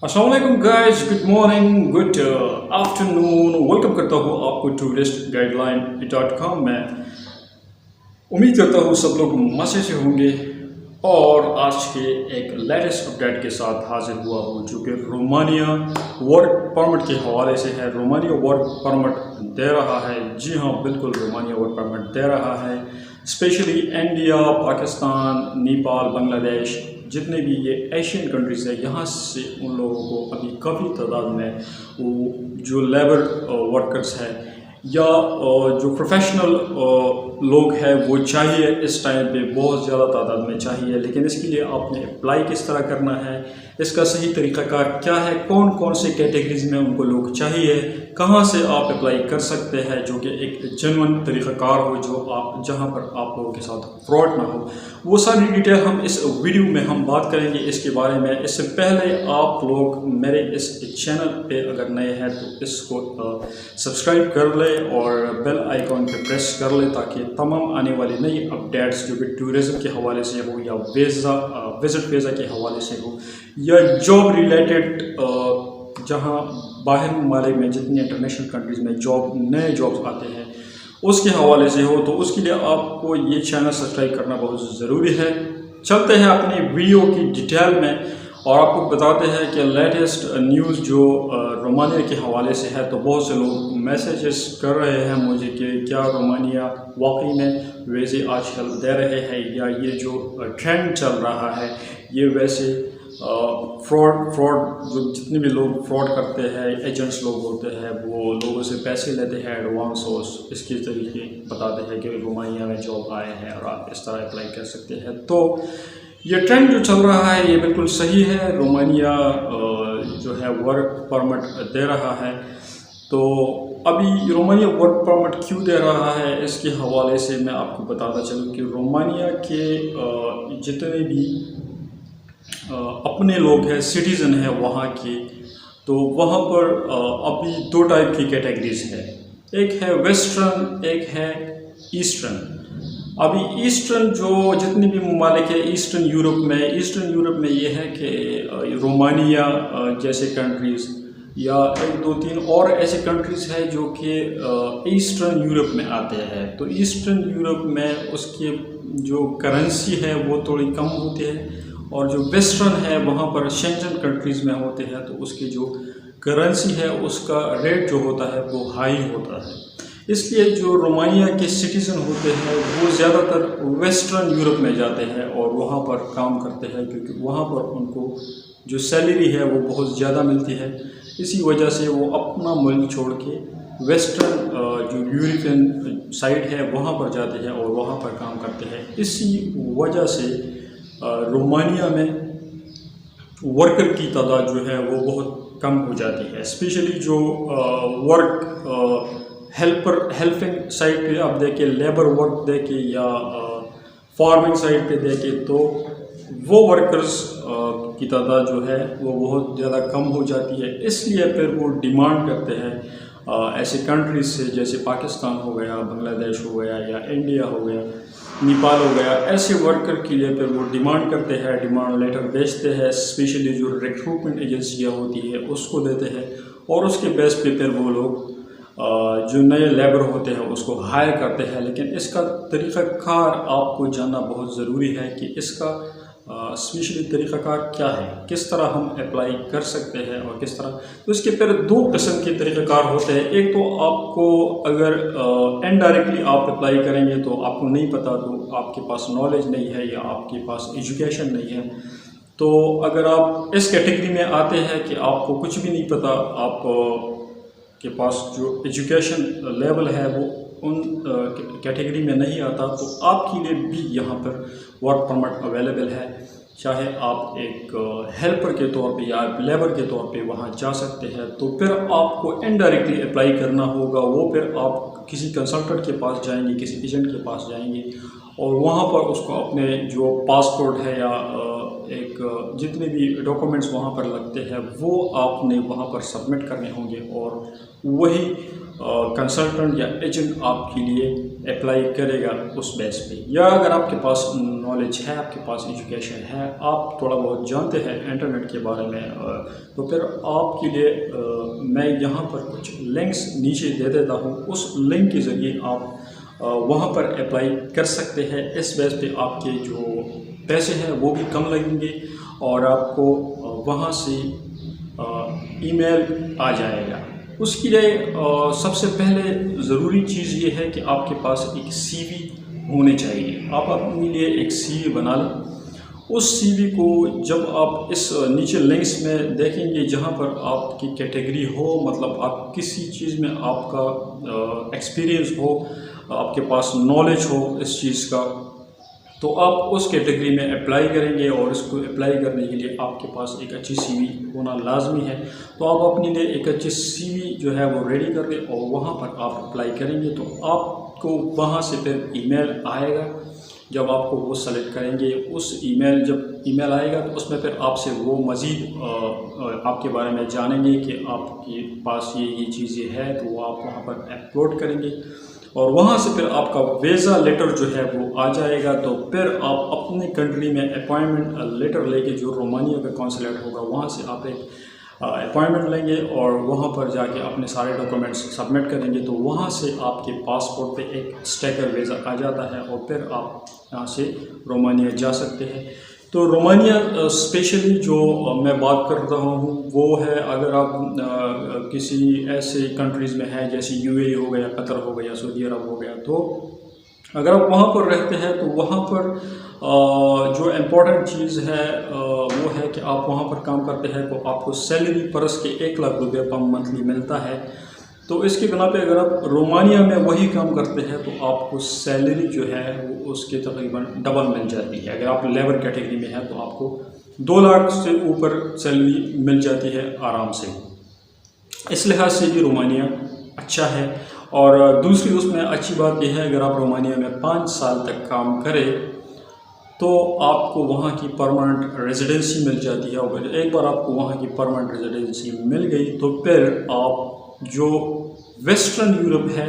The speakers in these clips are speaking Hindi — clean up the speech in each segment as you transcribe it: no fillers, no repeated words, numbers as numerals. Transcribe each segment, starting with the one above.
अस्सलाम वालेकुम guys, good morning, good afternoon. Welcome करता हूँ आपको टूरिस्ट गाइडलाइन.com में। उम्मीद करता हूँ सब लोग मज़े से होंगे और आज के एक लेटेस्ट अपडेट के साथ हाजिर हुआ हूँ जो कि रोमानिया वर्क परमिट के हवाले से है। रोमानिया वर्क परमिट दे रहा है, जी हाँ बिल्कुल, रोमानिया वर्क परमिट दे रहा है। स्पेशली इंडिया, पाकिस्तान, नेपाल, बांग्लादेश, जितने भी ये एशियन कंट्रीज़ है, यहाँ से उन लोगों को अभी काफ़ी तादाद में वो जो लेबर वर्कर्स है या जो प्रोफेशनल लोग हैं वो चाहिए। इस टाइम पे बहुत ज़्यादा तादाद में चाहिए, लेकिन इसके लिए आपने अप्लाई किस तरह करना है, इसका सही तरीक़ाकार क्या है, कौन कौन से कैटेगरीज में उनको लोग चाहिए, कहाँ से आप अप्लाई कर सकते हैं, जो कि एक जेन्युइन तरीक़ाकार हो, जो आप जहाँ पर आप लोगों के साथ फ्रॉड ना हो, वो सारी डिटेल हम इस वीडियो में हम बात करेंगे इसके बारे में। इससे पहले आप लोग मेरे इस चैनल पे अगर नए हैं तो इसको सब्सक्राइब कर ले और बेल आइकॉन पे प्रेस कर ले, ताकि तमाम आने वाली नई अपडेट्स जो कि टूरिज़म के हवाले से हो या विज़िट वीज़ा के हवाले से हो या जॉब रिलेटेड, जहां बाहर ममालिक में जितनी इंटरनेशनल कंट्रीज़ में नए जॉब्स आते हैं उसके हवाले से हो, तो उसके लिए आपको ये चैनल सब्सक्राइब करना बहुत ज़रूरी है। चलते हैं अपनी वीडियो की डिटेल में और आपको बताते हैं कि लेटेस्ट न्यूज़ जो रोमानिया के हवाले से है। तो बहुत से लोग मैसेजेस कर रहे हैं मुझे कि क्या रोमानिया वाकई में वीज़े आजकल दे रहे हैं, या ये जो ट्रेंड चल रहा है ये वैसे फ्रॉड जो जितने भी लोग फ्रॉड करते हैं, एजेंट्स लोग होते हैं, वो लोगों से पैसे लेते हैं एडवांस और इसके तरीके बताते हैं कि रोमानिया में जॉब आए हैं और आप इस तरह अप्लाई कर सकते हैं। तो ये ट्रेंड जो चल रहा है ये बिल्कुल सही है। रोमानिया जो है वर्क परमिट दे रहा है। तो अभी रोमानिया वर्क परमिट क्यों दे रहा है, इसके हवाले से मैं आपको बताता चलूँ कि रोमानिया के जितने भी अपने लोग हैं, सिटीज़न है वहाँ के, तो वहाँ पर अभी दो टाइप की कैटेगरीज है। एक है वेस्टर्न, एक है ईस्टर्न। अभी ईस्टर्न जो जितने भी ममालिक है ईस्टर्न यूरोप में ये है कि रोमानिया जैसे कंट्रीज़ या एक दो तीन और ऐसे कंट्रीज़ है जो कि ईस्टर्न यूरोप में आते हैं। तो ईस्टर्न यूरोप में उसकी जो करेंसी है वो थोड़ी कम होती है, और जो वेस्टर्न है वहाँ पर शेंजन कंट्रीज़ में होते हैं तो उसकी जो करेंसी है उसका रेट जो होता है वो हाई होता है। इसलिए जो रोमानिया के सिटीज़न होते हैं वो ज़्यादातर वेस्टर्न यूरोप में जाते हैं और वहाँ पर काम करते हैं, क्योंकि वहाँ पर उनको जो सैलरी है वो बहुत ज़्यादा मिलती है। इसी वजह से वो अपना मुल्क छोड़ के वेस्टर्न जो यूरोपियन साइड है वहाँ पर जाते हैं और वहाँ पर काम करते हैं। इसी वजह से रोमानिया में वर्कर की तादाद जो है वो बहुत कम हो जाती है। स्पेशली जो हेल्पिंग साइड पे आप देखें, लेबर वर्क देखें या फार्मिंग साइड पे देखें, तो वो वर्कर्स की तादाद जो है वो बहुत ज़्यादा कम हो जाती है। इसलिए फिर वो डिमांड करते हैं ऐसे कंट्रीज से जैसे पाकिस्तान हो गया, बांग्लादेश हो गया या इंडिया हो गया, नेपाल हो गया, ऐसे वर्कर के लिए फिर वो डिमांड करते हैं, डिमांड लेटर भेजते हैं। स्पेशली जो रिक्रूटमेंट एजेंसियाँ होती है उसको देते हैं और उसके बेस पे फिर वो लोग जो नए लेबर होते हैं उसको हायर करते हैं। लेकिन इसका तरीक़ाकार आपको जानना बहुत ज़रूरी है कि इसका स्पेशली तरीक़ाकार क्या है, किस तरह हम अप्लाई कर सकते हैं और किस तरह। तो इसके फिर दो किस्म के तरीक़ाकार होते हैं। एक तो आपको अगर इनडायरेक्टली आप अप्लाई करेंगे तो आपको नहीं पता, तो आपके पास नॉलेज नहीं है या आपके पास एजुकेशन नहीं है। तो अगर आप इस कैटेगरी में आते हैं कि आपको कुछ भी नहीं पता, आप के पास जो एजुकेशन लेवल है वो उन कैटेगरी में नहीं आता, तो आपके लिए भी यहाँ पर वर्क परमिट अवेलेबल है। चाहे आप एक हेल्पर के तौर पे या लेबर के तौर पे वहाँ जा सकते हैं। तो फिर आपको इनडायरेक्टली अप्लाई करना होगा। वो फिर आप किसी कंसल्टेंट के पास जाएंगे, किसी एजेंट के पास जाएंगे और वहाँ पर उसको अपने जो पासपोर्ट है या एक जितने भी डॉक्यूमेंट्स वहाँ पर लगते हैं वो आपने वहाँ पर सबमिट करने होंगे और वही कंसल्टेंट या एजेंट आपके लिए अप्लाई करेगा उस बेस पे। या अगर आपके पास नॉलेज है, आपके पास एजुकेशन है, आप थोड़ा बहुत जानते हैं इंटरनेट के बारे में, तो फिर आपके लिए मैं यहाँ पर कुछ लिंक्स नीचे दे देता हूँ। उस लिंक के ज़रिए आप वहाँ पर अप्लाई कर सकते हैं। इस बेस पे आपके जो पैसे हैं वो भी कम लगेंगे और आपको वहाँ से ईमेल आ जाएगा। उसके लिए सबसे पहले ज़रूरी चीज़ ये है कि आपके पास एक सीवी होने चाहिए। आप अपने लिए एक सीवी बना लें। उस सीवी को जब आप इस नीचे लिंक्स में देखेंगे जहाँ पर आपकी कैटेगरी हो, मतलब आप किसी चीज़ में आपका एक्सपीरियंस हो, आपके पास नॉलेज हो इस चीज़ का, तो आप उस कैटेगरी में अप्लाई करेंगे और इसको अप्लाई करने के लिए आपके पास एक अच्छी सीवी होना लाजमी है। तो आप अपने लिए एक अच्छी सीवी जो है वो रेडी कर लें और वहाँ पर आप अप्लाई करेंगे तो आपको वहाँ से फिर ईमेल आएगा। जब आपको वो सेलेक्ट करेंगे, उस जब ईमेल आएगा तो उसमें फिर आपसे वो मज़ीद आपके बारे में जानेंगे कि आपके पास ये चीज़ें है, तो वो आप वहाँ पर अपलोड करेंगे और वहाँ से फिर आपका वीज़ा लेटर जो है वो आ जाएगा। तो फिर आप अपने कंट्री में अपॉइंटमेंट लेटर लेके, जो रोमानिया का कॉन्सुलेट होगा, वहाँ से आप एक अपॉइंटमेंट लेंगे और वहाँ पर जाके अपने सारे डॉक्यूमेंट्स सबमिट करेंगे। तो वहाँ से आपके पासपोर्ट पे एक स्टिकर वीज़ा आ जाता है और फिर आप यहाँ से रोमानिया जा सकते हैं। तो रोमानिया स्पेशली जो मैं बात कर रहा हूँ वो है, अगर आप किसी ऐसे कंट्रीज़ में हैं जैसे यूएई हो गया, कतर हो गया, सऊदी अरब हो गया, तो अगर आप वहाँ पर रहते हैं तो वहाँ पर जो इम्पोर्टेंट चीज़ है वो है कि आप वहाँ पर काम करते हैं तो आपको सैलरी परस के 1 लाख रुपये पर मंथली मिलता है। तो इसके बिना पे अगर आप रोमानिया में वही काम करते हैं तो आपको सैलरी जो है वो उसके तकरीबन डबल मिल जाती है। अगर आप लेबर कैटेगरी में हैं तो आपको 2 लाख से ऊपर सैलरी मिल जाती है आराम से। इस लिहाज से भी रोमानिया अच्छा है। और दूसरी उसमें अच्छी बात यह है, अगर आप रोमानिया में 5 साल तक काम करें तो आपको वहाँ की परमानेंट रेजिडेंसी मिल जाती है। और एक बार आपको वहाँ की परमानेंट रेजिडेंसी मिल गई तो फिर आप जो वेस्टर्न यूरोप है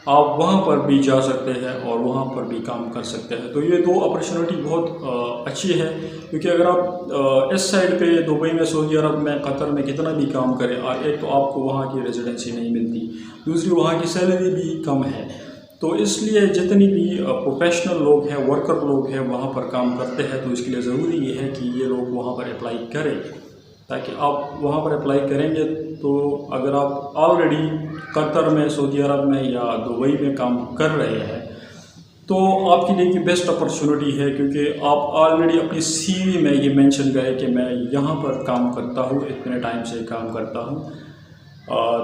आप वहाँ पर भी जा सकते हैं और वहाँ पर भी काम कर सकते हैं। तो ये 2 अपॉर्चुनिटी बहुत अच्छी है, क्योंकि अगर आप इस साइड पे दुबई में, सऊदी अरब में, कतर में कितना भी काम करें, एक तो आपको वहाँ की रेजिडेंसी नहीं मिलती, दूसरी वहाँ की सैलरी भी कम है। तो इसलिए जितनी भी प्रोफेशनल लोग हैं, वर्कर लोग हैं, वहाँ पर काम करते हैं, तो इसके लिए ज़रूरी ये है कि ये लोग वहाँ पर अप्लाई करें, ताकि आप वहाँ पर अप्लाई करेंगे तो अगर आप ऑलरेडी कतर में, सऊदी अरब में या दुबई में काम कर रहे हैं तो आपके लिए की बेस्ट अपॉर्चुनिटी है, क्योंकि आप ऑलरेडी अपनी सीवी में ये मेंशन करें कि मैं यहाँ पर काम करता हूँ, इतने टाइम से काम करता हूँ।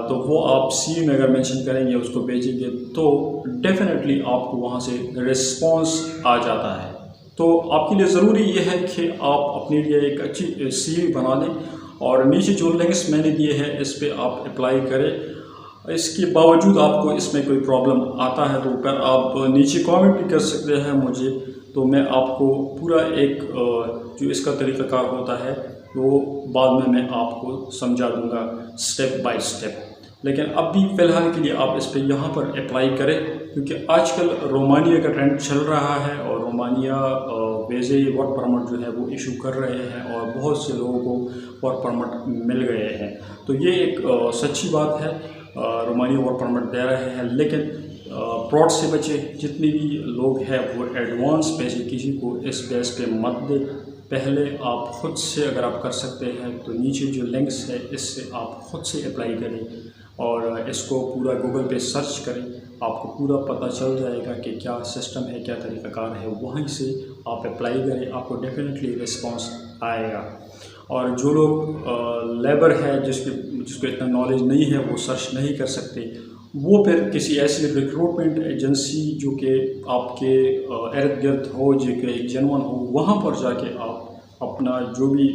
तो वो आप सीवी में अगर मेंशन करेंगे, उसको भेजेंगे, तो डेफिनेटली आपको वहाँ से रिस्पॉन्स आ जाता है। तो आपके लिए ज़रूरी ये है कि आप अपने लिए एक अच्छी सीवी बना लें और नीचे जो लिंक्स मैंने दिए हैं इस पर आप अप्लाई करें। इसके बावजूद आपको इसमें कोई प्रॉब्लम आता है तो फिर आप नीचे कमेंट भी कर सकते हैं मुझे, तो मैं आपको पूरा एक जो इसका तरीक़ाकार होता है वो बाद में मैं आपको समझा दूंगा स्टेप बाय स्टेप। लेकिन अभी फ़िलहाल के लिए आप इस पर यहाँ पर अप्लाई करें, क्योंकि आजकल रोमानिया का ट्रेंड चल रहा है और रोमानिया वीज़े वर्क परमिट जो है वो इशू कर रहे हैं और बहुत से लोगों को वर्क परमिट मिल गए हैं। तो ये एक सच्ची बात है, रोमानिया वर्क परमिट दे रहे हैं, लेकिन फ्रॉड से बचे। जितने भी लोग हैं वो एडवांस पैसे किसी को इस बेस पे मत दे। पहले आप ख़ुद से अगर आप कर सकते हैं तो नीचे जो लिंक्स है इससे आप ख़ुद से अप्लाई करें और इसको पूरा गूगल पे सर्च करें, आपको पूरा पता चल जाएगा कि क्या सिस्टम है, क्या तरीक़ाकार है। वहीं से आप अप्लाई करें, आपको डेफिनेटली रिस्पांस आएगा। और जो लोग लेबर है जिसको इतना नॉलेज नहीं है, वो सर्च नहीं कर सकते, वो फिर किसी ऐसी रिक्रूटमेंट एजेंसी जो कि आपके इर्द गिर्द हो, जो कि एक जेन्युइन हो, वहाँ पर जाके आप अपना जो भी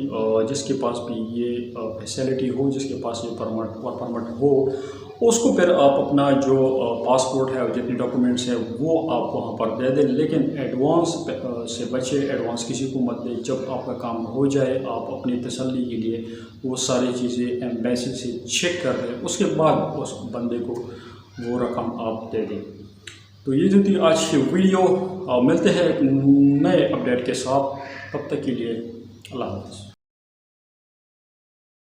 जिसके पास भी ये फैसिलिटी हो, जिसके पास ये वर्क परमिट हो, उसको फिर आप अपना जो पासपोर्ट है और जितने डॉक्यूमेंट्स हैं वो आप वहाँ पर दे दें, लेकिन एडवांस से बचे, एडवांस किसी को मत दें। जब आपका काम हो जाए आप अपनी तसल्ली के लिए वो सारी चीज़ें एम्बेसी से चेक कर लें, उसके बाद उस बंदे को वो रकम आप दे दें। तो ये जो थी आज की वीडियो, मिलते हैं एक नए अपडेट के साथ, तब तक के लिए अल्लाह हाफ़िज़।